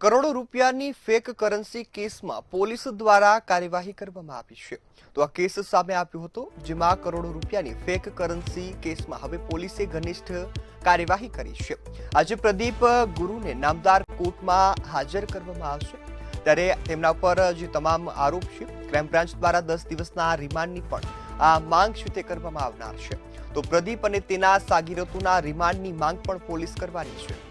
કરોડો રૂપિયાની fake currency કેસમાં પોલીસ દ્વારા કાર્યવાહી કરવામાં આવી છે। તો આ કેસ સામે આવ્યો હતો, જેમાં કરોડો રૂપિયાની ફેક કરન્સી કેસમાં હવે પોલીસે ઘનિષ્ઠ કાર્યવાહી કરી છે। આજે પ્રદીપ ગુરુને નામદાર કોર્ટમાં હાજર કરવામાં આવશે, ત્યારે તેમના પર જે તમામ આરોપ છે, ક્રાઇમ બ્રાન્ચ દ્વારા 10 દિવસના રિમાન્ડની પણ આ માંગ છે તે કરવામાં આવનાર છે। તો પ્રદીપ અને તેના સાગીરતોના રિમાન્ડની માંગ પણ પોલીસ કરવાની છે।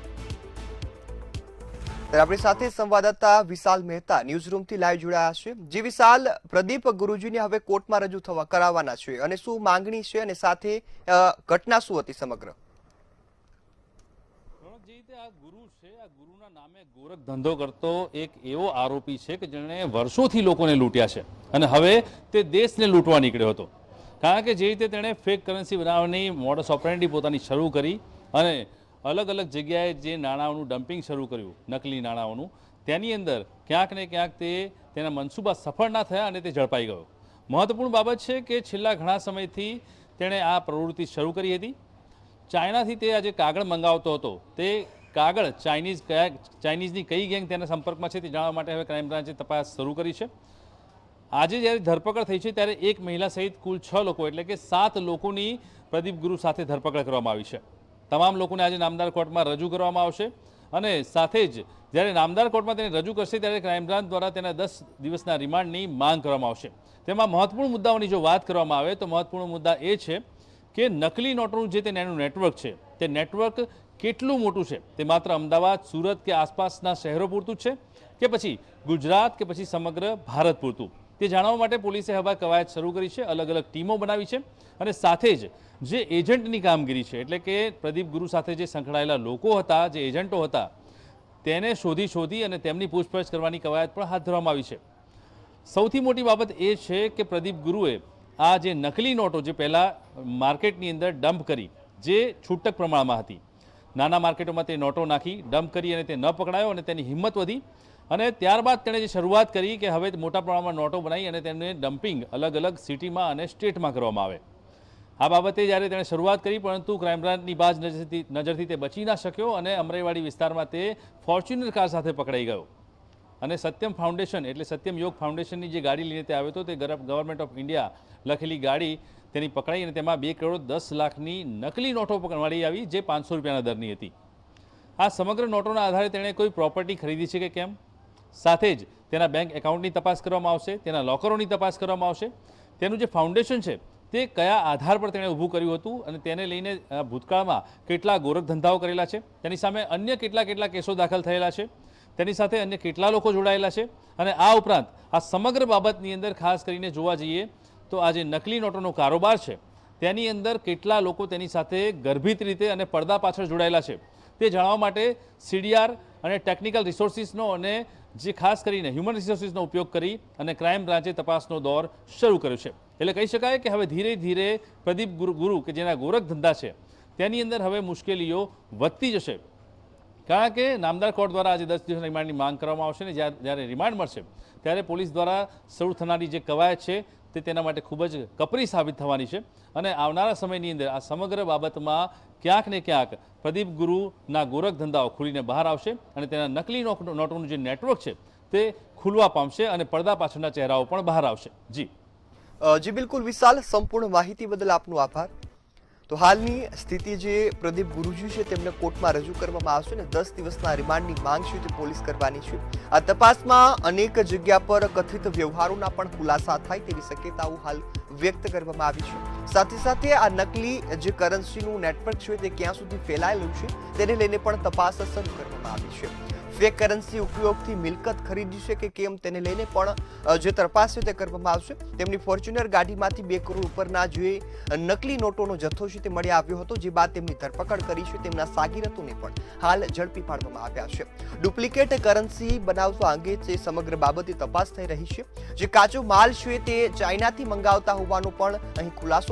આપણી સાથે સંવાદદાતા વિશાલ મહેતા ન્યૂઝરૂમથી લાઈવ જોડાયા છે। જે વિશાલ, પ્રદીપ ગુરુજીને હવે કોર્ટમાં રજૂ કરાવવાના છે અને શું માંગણી છે અને સાથે ઘટના શું હતી સમગ્ર? આ ગુરુ છે, આ ગુરુના નામે ગોરખ ધંધો કરતો એક એવો આરોપી છે કે જેણે વર્ષોથી લોકોને લૂંટ્યા છે અને હવે તે દેશને લૂંટવા નીકળ્યો હતો। કારણ કે જે રીતે તેણે ફેક કરન્સી બનાવવાની મોડસ ઓપરેન્ડી પોતાની શરૂ કરી અને અલગ અલગ જગ્યાએ જે નાણાંઓનું ડમ્પિંગ શરૂ કર્યું, નકલી નાણાંઓનું, તેની અંદર ક્યાંક ને ક્યાંક તેના મનસૂબા સફળ ના થયા અને તે ઝડપાઈ ગયો। મહત્વપૂર્ણ બાબત છે કે છેલ્લા ઘણા સમયથી તેણે આ પ્રવૃત્તિ શરૂ કરી હતી। ચાઇનાથી તે આજે કાગળ મંગાવતો હતો, તે કાગળ ચાઇનીઝની કઈ ગેંગ તેના સંપર્કમાં છે તે જાણવા માટે હવે ક્રાઇમ બ્રાન્ચે તપાસ શરૂ કરી છે। આજે જ્યારે ધરપકડ થઈ છે ત્યારે એક મહિલા સહિત કુલ 6 લોકો એટલે કે 7 લોકોની પ્રદીપ ગુરુ સાથે ધરપકડ કરવામાં આવી છે। તમામ લોકોને આજે નામદાર કોર્ટમાં રજૂ કરવામાં આવશે અને સાથે જ જ્યારે નામદાર કોર્ટમાં તેને રજૂ કરશે ત્યારે ક્રાઇમ બ્રાન્ચ દ્વારા તેના 10 દિવસના રિમાન્ડની માંગ કરવામાં આવશે। તેમાં મહત્વપૂર્ણ મુદ્દાઓની જો વાત કરવામાં આવે તો મહત્વપૂર્ણ મુદ્દા એ છે કે નકલી નોટોનું જે તેનું નેટવર્ક છે, તે નેટવર્ક કેટલું મોટું છે, તે માત્ર અમદાવાદ, સુરત કે આસપાસના શહેરો પૂરતું છે કે પછી ગુજરાત કે પછી સમગ્ર ભારત પૂરતું, તે જાણવા માટે પોલીસે હવે કવાયત શરૂ કરી છે, અલગ અલગ ટીમો બનાવી છે અને સાથે જ જે એજન્ટની કામગીરી છે, એટલે કે પ્રદીપ ગુરુ સાથે જે સંકળાયેલા લોકો હતા, જે એજન્ટો હતા, તેને શોધી અને તેમની પૂછપરછ કરવાની કવાયત પણ હાથ ધરવામાં આવી છે। સૌથી મોટી બાબત એ છે કે પ્રદીપ ગુરુએ આ જે નકલી નોટો જે પહેલાં માર્કેટની અંદર ડમ્પ કરી, જે છૂટક પ્રમાણમાં હતી, નાના માર્કેટોમાં તે નોટો નાખી ડમ્પ કરી અને તે ન પકડાયો અને તેની હિંમત વધી અને ત્યારબાદ તેણે જે શરૂઆત કરી કે હવે મોટા પ્રમાણમાં નોટો બનાવી અને તેમને ડમ્પિંગ અલગ અલગ સિટીમાં અને સ્ટેટમાં કરવામાં આવે। આ બાબતે જ્યારે તેણે શરૂઆત કરી, પરંતુ ક્રાઇમ બ્રાન્ચની બાજ નજરથી તે બચી ના શક્યો અને અમરાઈવાડી વિસ્તારમાં તે ફોર્ચ્યુનર કાર સાથે પકડાઈ ગયો અને સત્યમ ફાઉન્ડેશન એટલે સત્યમ યોગ ફાઉન્ડેશનની જે ગાડી લઈને તે આવ્યો હતો, તે ગવર્મેન્ટ ઓફ ઇન્ડિયા લખેલી ગાડી તેની પકડાઈ અને તેમાં 2 કરોડ 10 લાખની નકલી નોટો મળી આવી, જે 500 રૂપિયાના દરની હતી। આ સમગ્ર નોટોના આધારે તેણે કોઈ પ્રોપર્ટી ખરીદી છે કે કેમ, સાથે જ તેના બેંક એકાઉન્ટની તપાસ કરવામાં આવશે, તેના લોકરોની તપાસ કરવામાં આવશે, તેનું જે ફાઉન્ડેશન છે તે કયા આધાર પર તેણે ઊભું કર્યું હતું અને તેને લઈને ભૂતકાળમાં કેટલા ગોરખ ધંધાઓ કરેલા છે, તેની સામે અન્ય કેટલા કેસો દાખલ થયેલા છે, તેની સાથે અન્ય કેટલા લોકો જોડાયેલા છે અને આ ઉપરાંત આ સમગ્ર બાબતની અંદર ખાસ કરીને જોવા જઈએ તો આ જે નકલી નોટોનો કારોબાર છે તેની અંદર કેટલા લોકો તેની સાથે ગર્ભિત રીતે અને પડદા પાછળ જોડાયેલા છે, તે જાણવા માટે CDR અને ટેકનિકલ રિસોર્સિસનો અને જે ખાસ કરીને હ્યુમન રિસોર્સિસનો ઉપયોગ કરી અને ક્રાઇમ બ્રાન્ચે તપાસનો દોર શરૂ કર્યો છે। એટલે કહી શકાય કે હવે ધીરે ધીરે પ્રદીપ ગુરુ કે જેના ગોરખ ધંધા છે તેની અંદર હવે મુશ્કેલીઓ વધતી જશે, કારણ કે નામદાર કોર્ટ દ્વારા આજે 10 દિવસના રિમાન્ડની માંગ કરવામાં આવશે અને જ્યારે રિમાન્ડ મળશે ત્યારે પોલીસ દ્વારા શરૂ થનારી જે કવાયત છે તે તેના માટે ખૂબ જ કપરી સાબિત થવાની છે અને આવનારા સમયની અંદર આ સમગ્ર બાબતમાં ક્યાંક ને ક્યાંક પ્રદીપ ગુરુના ગોરખ ધંધાઓ ખુલીને બહાર આવશે અને તેના નકલી નોટોનું જે નેટવર્ક છે તે ખુલવા પામશે અને પડદા પાછળના ચહેરાઓ પણ બહાર આવશે। જી બિલકુલ વિશાલ, સંપૂર્ણ માહિતી બદલ આપનો આભાર। તો હાલની સ્થિતિ જે પ્રદીપ ગુરુજી છે તેમને કોર્ટમાં રજૂ કરવામાં આવશે અને 10 દિવસના રિમાન્ડની માંગ છે તે પોલીસ કરવાની છે। આ તપાસમાં અનેક જગ્યા પર કથિત વ્યવહારોના પણ ખુલાસા થાય તેવી શક્યતાઓ હાલ વ્યક્ત કરવામાં આવી છે। સાથે સાથે આ નકલી જે કરન્સીનું નેટવર્ક છે તે ક્યાં સુધી ફેલાયેલું છે તેને લઈને પણ તપાસ શરૂ કરવામાં આવી છે। ફેક કરન્સી ઉપયોગથી મિલકત ખરીદી છે કે કેમ તેને લઈને પણ જે તપાસ છે તે કરવામાં આવશે। તેમની ફોર્ચ્યુનર ગાડીમાંથી 2 કરોડ ઉપરના જે નકલી નોટોનો જથ્થો છે તે મળી આવ્યો હતો, જે બાદ તેમની ધરપકડ કરી છે। તેમના સાગીરતોને પણ હાલ ઝડપી પાડવામાં આવ્યા છે। ડુપ્લિકેટ કરન્સી બનાવવા અંગે જે સમગ્ર બાબતે તપાસ થઈ રહી છે। જે કાચો માલ છે તે ચાઇનાથી મંગાવતા હોવાનો પણ અહીં ખુલાસો